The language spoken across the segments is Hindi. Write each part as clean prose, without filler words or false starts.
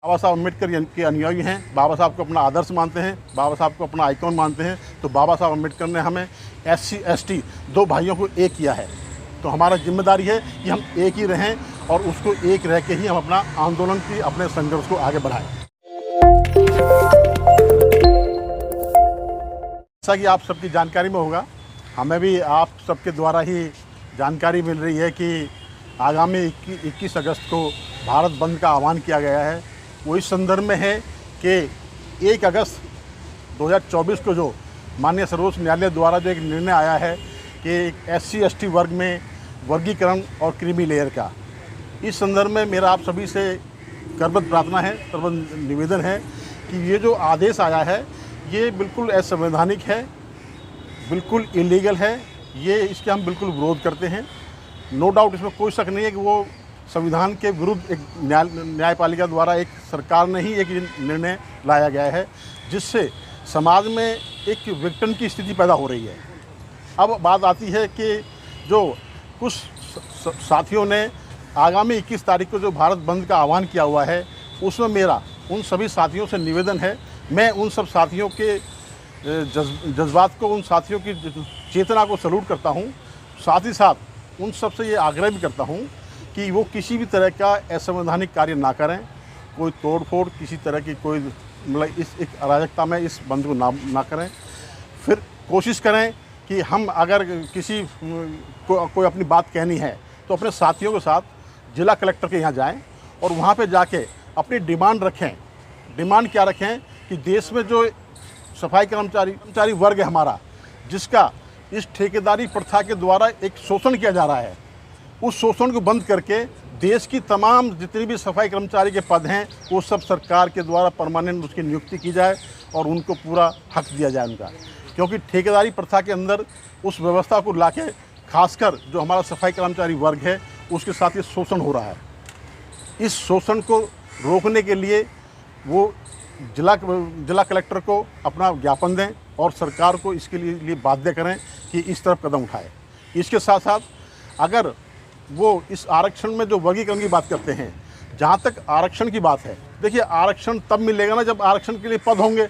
बाबा साहब अम्बेडकर के अनुयायी हैं, बाबा साहब को अपना आदर्श मानते हैं, बाबा साहब को अपना आइकॉन मानते हैं। तो बाबा साहब अम्बेडकर ने हमें SC ST दो भाइयों को एक किया है। तो हमारा जिम्मेदारी है कि हम एक ही रहें और उसको एक रह के ही हम अपना आंदोलन की अपने संघर्ष को आगे बढ़ाएं। जैसा कि आप सबकी जानकारी में होगा, हमें भी आप सबके द्वारा ही जानकारी मिल रही है कि आगामी 21 अगस्त को भारत बंद का आह्वान किया गया है। वो इस संदर्भ में है कि 1 अगस्त 2024 को जो माननीय सर्वोच्च न्यायालय द्वारा जो एक निर्णय आया है कि SC ST वर्ग में वर्गीकरण और क्रीमी लेयर का, इस संदर्भ में मेरा आप सभी से करबद्ध प्रार्थना है, करबद्ध निवेदन है कि ये जो आदेश आया है ये बिल्कुल असंवैधानिक है, बिल्कुल इलीगल है। ये इसके हम बिल्कुल विरोध करते हैं। नो डाउट, इसमें कोई शक नहीं है कि वो संविधान के विरुद्ध एक न्यायपालिका द्वारा एक सरकार ने ही एक निर्णय लाया गया है, जिससे समाज में एक विघटन की स्थिति पैदा हो रही है। अब बात आती है कि जो कुछ साथियों ने आगामी 21 तारीख को जो भारत बंद का आह्वान किया हुआ है, उसमें मेरा उन सभी साथियों से निवेदन है, मैं उन सब साथियों के जज्बात को, उन साथियों की चेतना को सैल्यूट करता हूं। साथ ही साथ उन सब से ये आग्रह भी करता हूं कि वो किसी भी तरह का असंवैधानिक कार्य ना करें, कोई तोड़फोड़, किसी तरह की कोई मतलब इस एक अराजकता में इस बंद को ना करें। फिर कोशिश करें कि हम अगर किसी कोई अपनी बात कहनी है तो अपने साथियों के साथ जिला कलेक्टर के यहाँ जाएं और वहाँ पे जाके अपनी डिमांड रखें। डिमांड क्या रखें कि देश में जो सफाई कर्मचारी वर्ग है हमारा, जिसका इस ठेकेदारी प्रथा के द्वारा एक शोषण किया जा रहा है, उस शोषण को बंद करके देश की तमाम जितनी भी सफाई कर्मचारी के पद हैं वो सब सरकार के द्वारा परमानेंट उसकी नियुक्ति की जाए और उनको पूरा हक दिया जाए उनका। क्योंकि ठेकेदारी प्रथा के अंदर उस व्यवस्था को लाके खासकर जो हमारा सफाई कर्मचारी वर्ग है उसके साथ ये शोषण हो रहा है। इस शोषण को रोकने के लिए वो जिला कलेक्टर को अपना ज्ञापन दें और सरकार को इसके लिए बाध्य करें कि इस तरफ कदम उठाए। इसके साथ साथ अगर वो इस आरक्षण में जो वर्गीकरण की बात करते हैं, जहाँ तक आरक्षण की बात है, देखिए आरक्षण तब मिलेगा ना जब आरक्षण के लिए पद होंगे।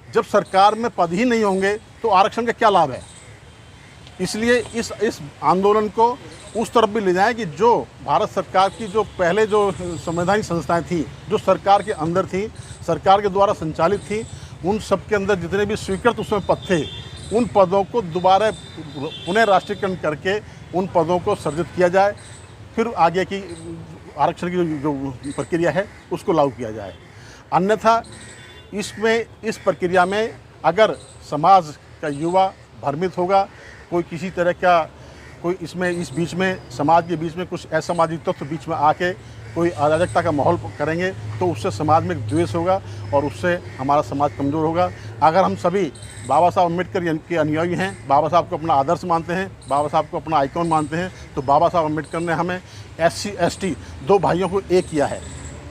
जब सरकार में पद ही नहीं होंगे तो आरक्षण का क्या लाभ है। इसलिए इस आंदोलन को उस तरफ भी ले जाएं कि जो भारत सरकार की जो पहले जो संवैधानिक संस्थाएं थीं, जो सरकार के अंदर थीं, सरकार के द्वारा संचालित थीं, उन सब के अंदर जितने भी स्वीकृत उसमें पद थे, उन पदों को दोबारा पुनः राष्ट्रीयकरण करके उन पदों को सर्जित किया जाए। फिर आगे की आरक्षण की जो प्रक्रिया है उसको लागू किया जाए। अन्यथा इस प्रक्रिया में अगर समाज का युवा भ्रमित होगा, कोई किसी तरह का कोई इस बीच में समाज के बीच में कुछ असामाजिक तत्व बीच में आके कोई अराजकता का माहौल करेंगे तो उससे समाज में द्वेष होगा और उससे हमारा समाज कमज़ोर होगा। अगर हम सभी बाबा साहब अम्बेडकर के अनुयायी हैं, बाबा साहब को अपना आदर्श मानते हैं, बाबा साहब को अपना आइकॉन मानते हैं, तो बाबा साहब अम्बेडकर ने हमें SC ST दो भाइयों को एक किया है।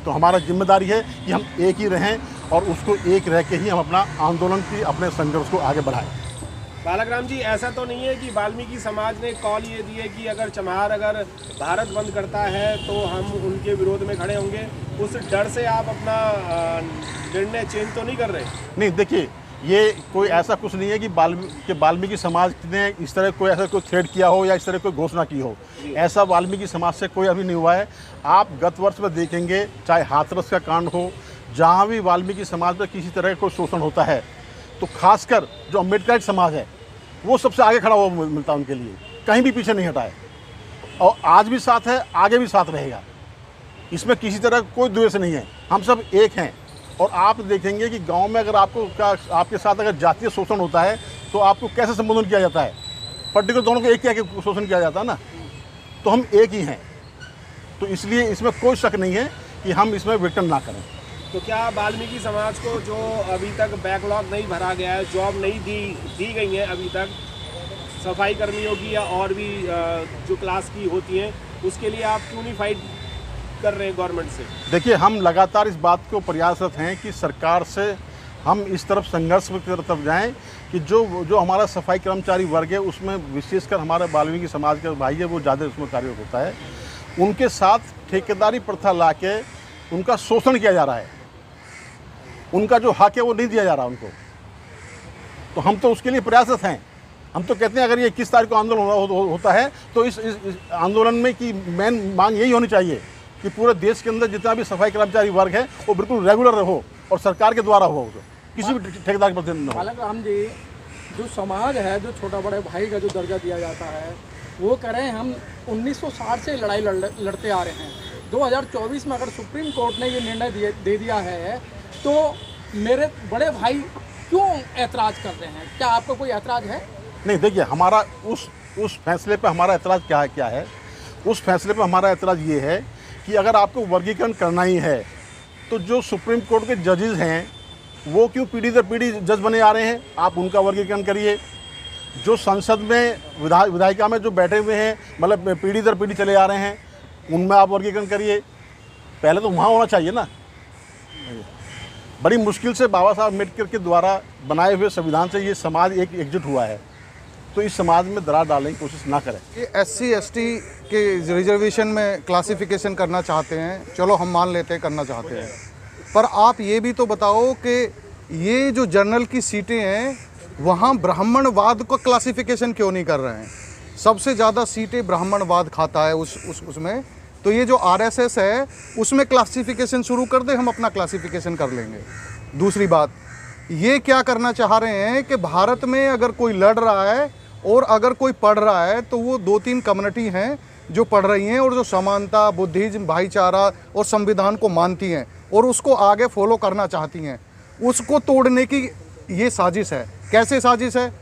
तो हमारा जिम्मेदारी है कि हम एक ही रहें और उसको एक रह के ही हम अपना आंदोलन की अपने संघर्ष को आगे बढ़ाएं। बालक राम जी, ऐसा तो नहीं है कि वाल्मीकि समाज ने कॉल ये दी है कि अगर चमार अगर भारत बंद करता है तो हम उनके विरोध में खड़े होंगे? उस डर से आप अपना निर्णय चेंज तो नहीं कर रहे? नहीं, देखिए ये कोई ऐसा कुछ नहीं है कि वाल्मीकि समाज ने इस तरह कोई थ्रेड किया हो या इस तरह कोई घोषणा की हो। ऐसा वाल्मीकि समाज से कोई अभी नहीं हुआ है। आप गत वर्ष में देखेंगे, चाहे हाथरस का कांड हो, जहाँ भी वाल्मीकि समाज पर किसी तरह का कोई शोषण होता है तो खासकर जो अम्बेडकर समाज है वो सबसे आगे खड़ा हुआ मिलता है उनके लिए, कहीं भी पीछे नहीं हटा है और आज भी साथ है, आगे भी साथ रहेगा। इसमें किसी तरह कोई द्वेष नहीं है, हम सब एक हैं। और आप देखेंगे कि गांव में अगर आपके साथ अगर जातीय शोषण होता है तो आपको कैसे संबोधन किया जाता है, पर्टिकुलर दोनों को एक किया के शोषण किया जाता है ना। तो हम एक ही हैं, तो इसलिए इसमें कोई शक नहीं है कि हम इसमें विघटन ना करें। तो क्या वाल्मीकि समाज को जो अभी तक बैकलॉग नहीं भरा गया है, जॉब नहीं दी गई है अभी तक सफाई कर्मियों की या और भी जो क्लास की होती हैं, उसके लिए आप क्यों नहीं फाइट कर रहे हैं गवर्नमेंट से? देखिए, हम लगातार इस बात को प्रयासरत हैं कि सरकार से हम इस तरफ संघर्ष की तरफ जाएं कि जो हमारा सफाई कर्मचारी वर्ग है उसमें विशेषकर हमारे वाल्मीकि समाज के भाई है वो ज़्यादा उसमें कार्य होता है। उनके साथ ठेकेदारी प्रथा लाके उनका शोषण किया जा रहा है, उनका जो हक है वो नहीं दिया जा रहा उनको। तो हम तो उसके लिए प्रयासरत हैं। हम तो कहते हैं अगर ये 21 तारीख को आंदोलन होता है तो इस आंदोलन में की मेन मांग यही होनी चाहिए कि पूरे देश के अंदर जितना भी सफाई कर्मचारी वर्ग है वो बिल्कुल रेगुलर हो और सरकार के द्वारा हो, किसी भी ठेकेदार के प्रतिनिधि न हो। बालक राम जी, जो समाज है, जो छोटा बड़े भाई का जो दर्जा दिया जाता है, वो करें हम 1960 से लड़ाई लड़ते आ रहे हैं। 2024 में अगर सुप्रीम कोर्ट ने ये निर्णय दे दिया है तो मेरे बड़े भाई क्यों ऐतराज़ कर रहे हैं? क्या आपको कोई ऐतराज़ है? नहीं, देखिए हमारा उस फैसले पे हमारा ऐतराज़ क्या है। उस फैसले पे हमारा ऐतराज़ ये है कि अगर आपको वर्गीकरण करना ही है तो जो सुप्रीम कोर्ट के जजेस हैं वो क्यों पीढ़ी दर पीढ़ी जज बने आ रहे हैं, आप उनका वर्गीकरण करिए। जो संसद में विधायिका में जो बैठे हुए हैं, मतलब पीढ़ी दर पीढ़ी चले आ रहे हैं, उनमें आप वर्गीकरण करिए। पहले तो वहाँ होना चाहिए ना। बड़ी मुश्किल से बाबा साहब अम्बेडकर के द्वारा बनाए हुए संविधान से ये समाज एकजुट हुआ है, तो इस समाज में दरार डालने की कोशिश ना करें। ये SC ST के रिजर्वेशन में क्लासिफिकेशन करना चाहते हैं, चलो हम मान लेते हैं करना चाहते हैं, पर आप ये भी तो बताओ कि ये जो जनरल की सीटें हैं वहाँ ब्राह्मणवाद को क्लासिफिकेशन क्यों नहीं कर रहे हैं? सबसे ज़्यादा सीटें ब्राह्मणवाद खाता है उसमें, तो ये जो RSS है उसमें क्लासिफिकेशन शुरू कर दे, हम अपना क्लासिफिकेशन कर लेंगे। दूसरी बात, ये क्या करना चाह रहे हैं कि भारत में अगर कोई लड़ रहा है और अगर कोई पढ़ रहा है तो वो 2-3 कम्युनिटी हैं जो पढ़ रही हैं और जो समानता, बुद्धिज्म, भाईचारा और संविधान को मानती हैं और उसको आगे फॉलो करना चाहती हैं। उसको तोड़ने की ये साजिश है। कैसे साजिश है?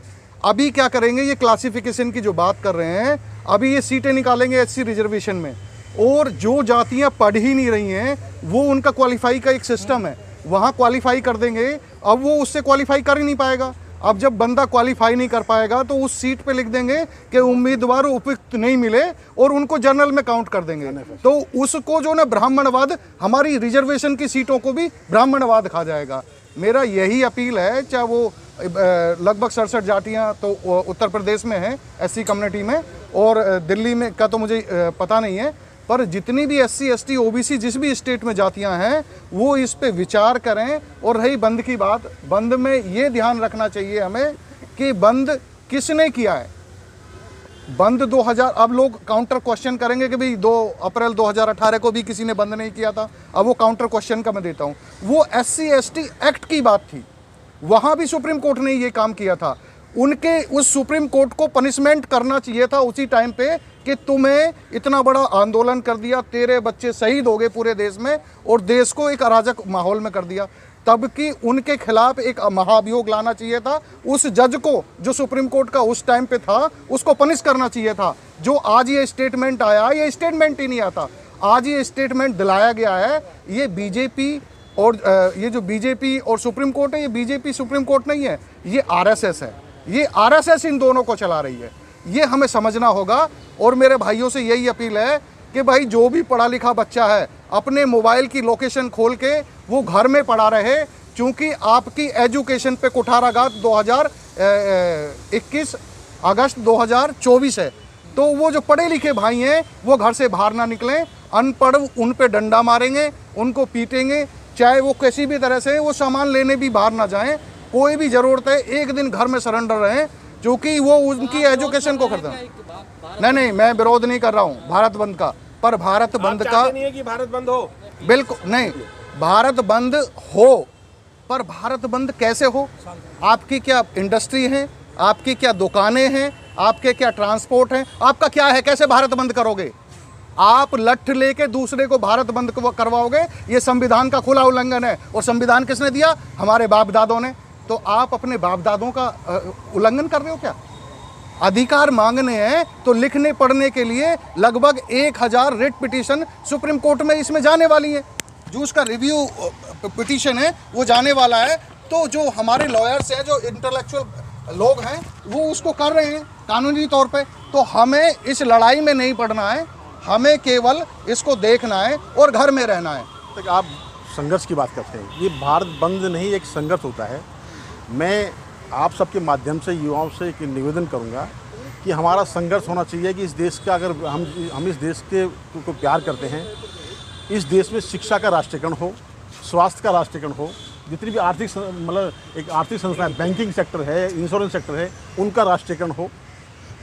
अभी क्या करेंगे, ये क्लासिफिकेशन की जो बात कर रहे हैं, अभी ये सीटें निकालेंगे SC रिजर्वेशन में, और जो जातियां पढ़ ही नहीं रही हैं वो उनका क्वालिफाई का एक सिस्टम है, वहाँ क्वालिफाई कर देंगे। अब वो उससे क्वालिफाई कर ही नहीं पाएगा। अब जब बंदा क्वालिफाई नहीं कर पाएगा तो उस सीट पे लिख देंगे कि उम्मीदवार उपयुक्त नहीं मिले और उनको जनरल में काउंट कर देंगे। तो उसको जो ना ब्राह्मणवाद, हमारी रिजर्वेशन की सीटों को भी ब्राह्मणवाद खा जाएगा। मेरा यही अपील है, चाहे वो लगभग 67 जातियाँ तो उत्तर प्रदेश में हैं SC कम्युनिटी में, और दिल्ली में का तो मुझे पता नहीं है, पर जितनी भी SC ST OBC जिस भी स्टेट में जातियां हैं वो इस पे विचार करें। और रही बंद की बात, बंद में ये ध्यान रखना चाहिए हमें कि बंद किसने किया है। बंद 2000, अब लोग काउंटर क्वेश्चन करेंगे कि भाई 2 अप्रैल 2018 को भी किसी ने बंद नहीं किया था। अब वो काउंटर क्वेश्चन का मैं देता हूँ। वो SC ST एक्ट की बात थी, वहाँ भी सुप्रीम कोर्ट ने ये काम किया था। उनके उस सुप्रीम कोर्ट को पनिशमेंट करना चाहिए था उसी टाइम पे कि तुम्हें इतना बड़ा आंदोलन कर दिया, तेरे बच्चे शहीद हो गए पूरे देश में और देश को एक अराजक माहौल में कर दिया, तब कि उनके खिलाफ एक महाभियोग लाना चाहिए था। उस जज को जो सुप्रीम कोर्ट का उस टाइम पे था उसको पनिश करना चाहिए था। जो आज ये स्टेटमेंट आया, ये स्टेटमेंट ही नहीं आता, आज ये स्टेटमेंट दिलाया गया है। ये बीजेपी और ये जो बीजेपी और सुप्रीम कोर्ट है, ये बीजेपी सुप्रीम कोर्ट नहीं है, ये RSS है। ये RSS इन दोनों को चला रही है, ये हमें समझना होगा। और मेरे भाइयों से यही अपील है कि भाई जो भी पढ़ा लिखा बच्चा है अपने मोबाइल की लोकेशन खोल के वो घर में पढ़ा रहे, क्योंकि आपकी एजुकेशन पे कुठाराघात 2021 अगस्त 2024 है। तो वो जो पढ़े लिखे भाई हैं वो घर से बाहर ना निकलें, अनपढ़ उन पे डंडा मारेंगे, उनको पीटेंगे, चाहे वो किसी भी तरह से वो सामान लेने भी बाहर ना जाएं। कोई भी ज़रूरत है एक दिन घर में सरेंडर रहें, क्योंकि वो उनकी एजुकेशन को खरीदा। नहीं, मैं विरोध नहीं कर रहा हूँ भारत बंद का, पर भारत बंद का नहीं है कि भारत बंद हो, बिल्कुल नहीं, भारत बंद हो, पर भारत बंद कैसे हो? आपकी क्या इंडस्ट्री है, आपकी क्या दुकानें हैं, आपके क्या ट्रांसपोर्ट हैं, आपका क्या है? कैसे भारत बंद करोगे? आप लठ लेके दूसरे को भारत बंद करवाओगे, ये संविधान का खुला उल्लंघन है। और संविधान किसने दिया? हमारे बाप दादों ने। तो आप अपने बाप दादों का उल्लंघन कर रहे हो क्या? अधिकार मांगने हैं तो लिखने पढ़ने के लिए लगभग 1000 रिट पिटीशन सुप्रीम कोर्ट में इसमें जाने वाली है। जो उसका रिव्यू पिटीशन है वो जाने वाला है। तो जो हमारे लॉयर्स हैं, जो इंटेलेक्चुअल लोग हैं, वो उसको कर रहे हैं कानूनी तौर पे। तो हमें इस लड़ाई में नहीं पड़ना है, हमें केवल इसको देखना है और घर में रहना है। तक आप संघर्ष की बात करते हैं, ये भारत बंद नहीं एक संघर्ष होता है। मैं आप सबके माध्यम से युवाओं से एक निवेदन करूंगा कि हमारा संघर्ष होना चाहिए कि इस देश का, अगर हम इस देश के को प्यार करते हैं इस देश में शिक्षा का राष्ट्रीयकरण हो, स्वास्थ्य का राष्ट्रीयकरण हो, जितनी भी आर्थिक मतलब एक आर्थिक संस्थाएं, बैंकिंग सेक्टर है, इंश्योरेंस सेक्टर है, उनका राष्ट्रीयकरण हो,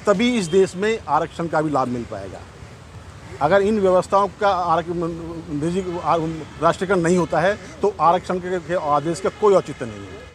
तभी इस देश में आरक्षण का भी लाभ मिल पाएगा। अगर इन व्यवस्थाओं का राष्ट्रीयकरण नहीं होता है तो आरक्षण के आदेश का कोई औचित्य नहीं है।